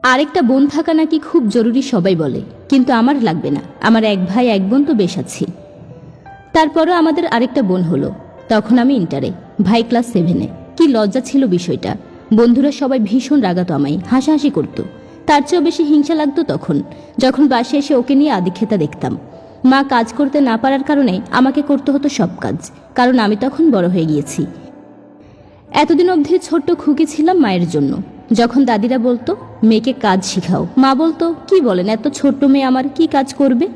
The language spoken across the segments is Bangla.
আরেকটা বোন থাকা নাকি খুব জরুরি সবাই বলে, কিন্তু আমার লাগবে না। আমার এক ভাই এক বোন তো বেশ আছি। তারপরও আমাদের আরেকটা বোন হলো। তখন আমি ইন্টারে, ভাই ক্লাস 7-এ। কি লজ্জা ছিল বিষয়টা। বন্ধুরা সবাই ভীষণ রাগাতো আমায়, হাসাহাসি করতো। তার চেয়েও বেশি হিংসা লাগতো তখন, যখন বাসে এসে ওকে নিয়ে আদিক্ষেতা দেখতাম। মা কাজ করতে না পারার কারণে আমাকে করতে হতো সব কাজ, কারণ আমি তখন বড় হয়ে গিয়েছি। এতদিন অবধি ছোট্ট খুকি ছিলাম মায়ের জন্য। যখন দাদিরা বলতো মেয়েকে কাজ শিখাও, মা বলতো কি বলেন, এত ছোট্ট মেয়ে আমার কি কাজ করবে।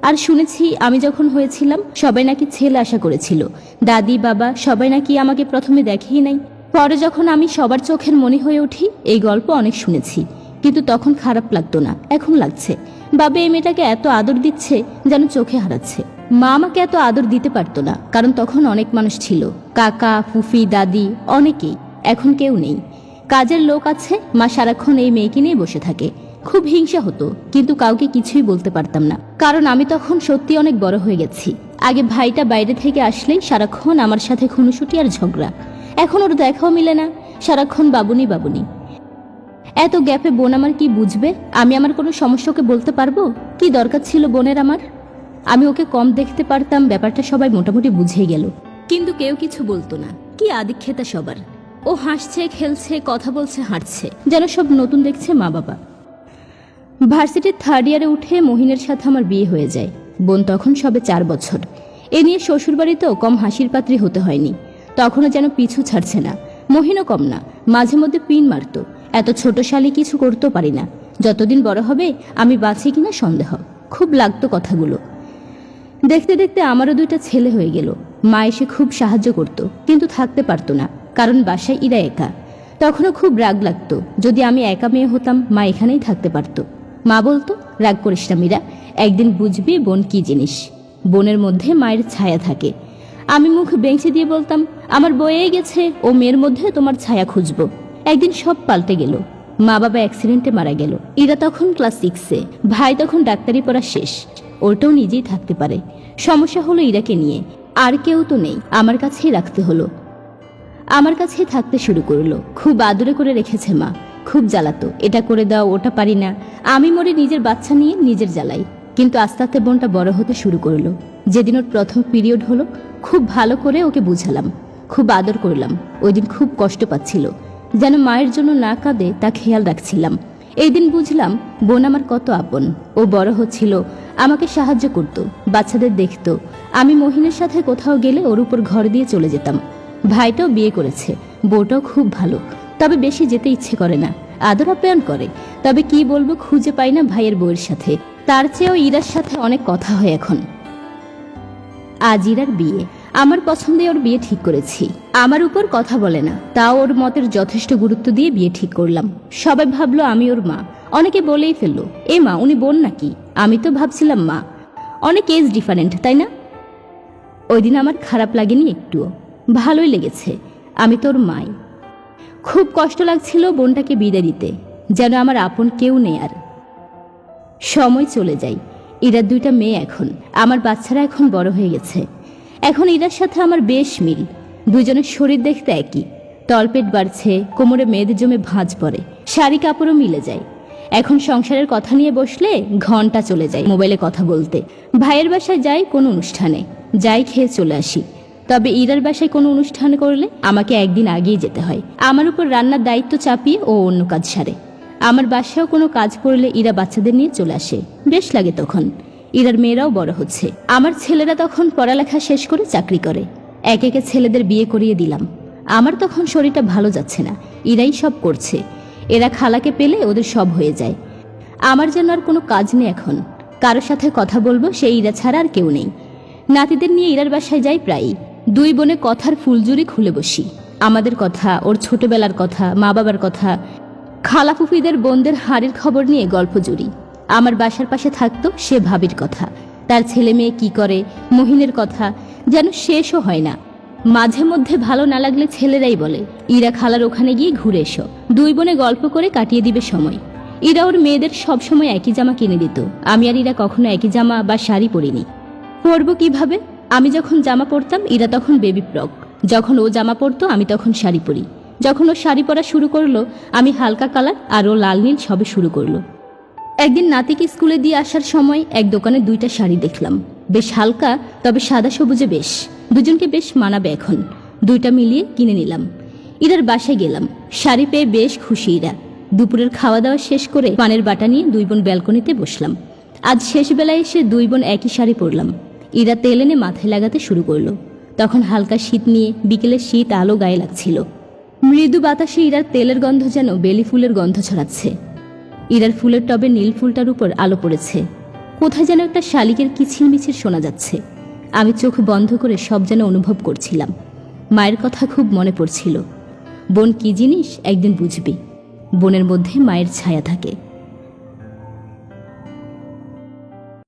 আর শুনেছি আমি যখন হয়েছিলাম সবাই নাকি ছেলে আশা করেছিল। দাদি বাবা সবাই নাকি আমাকে প্রথমে দেখেই নাই, পরে যখন আমি সবার চোখের মনি হয়ে উঠি। এই গল্প অনেক শুনেছি, কিন্তু তখন খারাপ লাগতো না, এখন লাগছে। বাবা এই মেয়েটাকে এত আদর দিচ্ছে যেন চোখে হারাচ্ছে। মা আমাকে এত আদর দিতে পারতো না, কারণ তখন অনেক মানুষ ছিল, কাকা ফুফি দাদি অনেকেই। এখন কেউ নেই, কাজের লোক আছে। মা সারাক্ষণ এই মেয়েকে নিয়ে বসে থাকে। খুব হিংসা হতো, কিন্তু কাউকে কিছুই বলতে পারতাম না, কারণ আমি তখন সত্যি অনেক বড় হয়ে গেছি। আগে ভাইটা বাইরে থেকে আসলেই সারাক্ষণ আমার সাথে খুনুসুটি আর ঝগড়া। এখন ওর দেখাও মিলে না, সারাক্ষণ বাবুনি বাবুনি। এত গ্যাপে বোন আমার কি বুঝবে? আমি আমার কোনো সমস্যাকে বলতে পারবো? কি দরকার ছিল বোনের আমার? আমি ওকে কম দেখতে পারতাম, ব্যাপারটা সবাই মোটামুটি বুঝেই গেল, কিন্তু কেউ কিছু বলতো না। কি আদিক্ষেতা সবার। ও হাসছে খেলছে কথা বলছে হাঁটছে, যেন সব নতুন দেখছে মা বাবা। ভার্সিটির 3rd ইয়ারে উঠে মহিনের সাথে আমার বিয়ে হয়ে যায়। বোন তখন সবে 4 বছর। এ নিয়ে শ্বশুরবাড়িতেও কম হাসির পাত্রী হতে হয়নি। তখনও যেন পিছু ছাড়ছে না। মহিনও কম না, মাঝে মধ্যে পিন মারত। এত ছোট শালি কিছু করতেও পারি না। যতদিন বড় হবে আমি বাঁচি কিনা সন্দেহ। খুব লাগতো কথাগুলো। দেখতে দেখতে আমারও 2টা ছেলে হয়ে গেল। মা এসে খুব সাহায্য করত, কিন্তু থাকতে পারতো না, কারণ বাসায় ইরা একা। তখনও খুব রাগ লাগতো। যদি আমি একা মেয়ে হতাম মা এখানেই থাকতে পারতো। মা বলতো রাগ করিস না মীরা, একদিন বুঝবি বোন কি জিনিস। বোনের মধ্যে মায়ের ছায়া থাকে। আমি মুখ বেঁচে দিয়ে বলতাম আমার বয়েই গেছে, ও মেয়ের মধ্যে তোমার ছায়া খুঁজবো। একদিন সব পাল্টে গেল। মা বাবা অ্যাক্সিডেন্টে মারা গেল। ইরা তখন ক্লাস 6-এ, ভাই তখন ডাক্তারি পড়া শেষ। ওটাও নিজেই থাকতে পারে। সমস্যা হলো ইরাকে নিয়ে। আর কেউ তো নেই, আমার কাছেই রাখতে হলো। আমার কাছেই থাকতে শুরু করলো। খুব আদরে করে রেখেছে মা। খুব জ্বালাতো, এটা করে দাও ওটা পারি না। আমি মরে নিজের বাচ্চা নিয়ে নিজের জ্বালাই। কিন্তু আস্তে আস্তে বোনটা বড় হতে শুরু করলো। যেদিন ওর প্রথম পিরিয়ড হলো খুব ভালো করে ওকে বুঝালাম, খুব আদর করলাম। ওই দিন খুব কষ্ট পাচ্ছিল, যেন মায়ের জন্য না কাঁদে তা খেয়াল রাখছিলাম। এই দিন বুঝলাম বোন আমার কত আপন। ও বড় হচ্ছিল, আমাকে সাহায্য করত, বাচ্চাদের দেখত। আমি মহিনের সাথে কোথাও গেলে ওর উপর ঘর দিয়ে চলে যেতাম। ভাইটাও বিয়ে করেছে, বউটাও খুব ভালো, তবে বেশি যেতে ইচ্ছে করে না। আদর আপ্যায়ন করে, তবে কি বলবো খুঁজে পাই না ভাইয়ের বউয়ের সাথে। তার চেয়েও ইরার সাথে অনেক কথা হয় এখন। আজ ইরার বিয়ে, আমার পছন্দে ওর বিয়ে ঠিক করেছি। আমার উপর কথা বলে না, তাও ওর মতের যথেষ্ট গুরুত্ব দিয়ে বিয়ে ঠিক করলাম। সবাই ভাবলো আমি ওর মা। অনেকে বলেই ফেললো এ মা উনি বোন নাকি। আমি তো ভাবছিলাম মা। অনেক এজ ডিফারেন্ট, তাই না? ওই দিন আমার খারাপ লাগেনি একটুও, ভালোই লেগেছে। আমি তোর মাই। খুব কষ্ট লাগছিল বোনটাকে বিদায় দিতে, যেন আমার আপন কেউ নেই আর। সময় চলে যায়। ইরার 2টা মেয়ে এখন, আমার বাচ্চারা এখন বড় হয়ে গেছে। এখন ইরার সাথে আমার বেশ মিল। দুজনের শরীর দেখতে একই, তলপেট বাড়ছে, কোমরে মেয়েদের জমে ভাঁজ পড়ে, শাড়ি কাপড়ও মিলে যায়। এখন সংসারের কথা নিয়ে বসলে ঘন্টা চলে যায় মোবাইলে কথা বলতে। ভাইয়ের বাসায় যাই কোনো অনুষ্ঠানে, যাই খেয়ে চলে আসি। তবে ইরার বাসায় কোনো অনুষ্ঠান করলে আমাকে একদিন আগেই যেতে হয়। আমার উপর রান্নার দায়িত্ব চাপিয়ে ও অন্য কাজ সারে। আমার বাসায়ও কোনো কাজ পড়লে ইরা বাচ্চাদের নিয়ে চলে আসে, বেশ লাগে তখন। ইরার মেয়েরাও বড় হচ্ছে। আমার ছেলেরা তখন পড়ালেখা শেষ করে চাকরি করে। একে একে ছেলেদের বিয়ে করিয়ে দিলাম। আমার তখন শরীরটা ভালো যাচ্ছে না, ইরাই সব করছে। এরা খালাকে পেলে ওদের সব হয়ে যায়। আমার যেন আর কোনো কাজ নেই এখন। কারোর সাথে কথা বলবো সেই ইরা ছাড়া আর কেউ নেই। নাতিদের নিয়ে ইরার বাসায় যাই প্রায়ই। 2 বোনে কথার ফুলজুরি খুলে বসি। আমাদের কথা, ওর ছোটবেলার কথা, মা বাবার কথা, খালা ফুফিদের বোনদের হাড়ের খবর নিয়ে গল্প জুড়ি। আমার বাসার পাশে থাকতো সে ভাবির কথা, তার ছেলে মেয়ে কি করে, মহিনের কথা, যেন শেষও হয় না। মাঝে মধ্যে ভালো না লাগলে ছেলেরাই বলে ইরা খালার ওখানে গিয়ে ঘুরে এসো। 2 বোনে গল্প করে কাটিয়ে দিবে সময়। ইরা ওর মেয়েদের সবসময় একই জামা কিনে দিত। আমি আর ইরা কখনো একই জামা বা শাড়ি পরিনি। পরবো কিভাবে? আমি যখন জামা পরতাম ইরা তখন বেবি ফ্রক, যখন ও জামা পরতো আমি তখন শাড়ি পরি। যখন ও শাড়ি পরা শুরু করলো, আমি হালকা কালার আর ও লাল নীল সবে শুরু করলো। একদিন নাতিকে স্কুলে দিয়ে আসার সময় এক দোকানে 2টা শাড়ি দেখলাম, বেশ হালকা, তবে সাদা সবুজে বেশ, দুজনকে বেশ মানাবে। এখন 2টা মিলিয়ে কিনে নিলাম। ইরার বাসায় গেলাম, শাড়ি পেয়ে বেশ খুশি ইরা। দুপুরের খাওয়া দাওয়া শেষ করে পানের বাটা নিয়ে 2 বোন ব্যালকনিতে বসলাম। আজ শেষ বেলায় এসে 2 বোন একই শাড়ি পরলাম। ইরা তেল এনে মাথায় লাগাতে শুরু করলো। তখন হালকা শীত নিয়ে বিকেলের শীত আলো গায়ে লাগছিল। মৃদু বাতাসে ইরার তেলের গন্ধ যেন বেলি ফুলের গন্ধ ছড়াচ্ছে। ইরার ফুলের টবে নীল ফুলটার উপর আলো পড়েছে। কোথায় যেন একটা শালিকের কিচিরমিচির শোনা যাচ্ছে। আমি চোখ বন্ধ করে সব যেন অনুভব করছিলাম। মায়ের কথা খুব মনে পড়ছিল। বোন কি জিনিস একদিন বুঝবি। বোনের মধ্যে মায়ের ছায়া থাকে।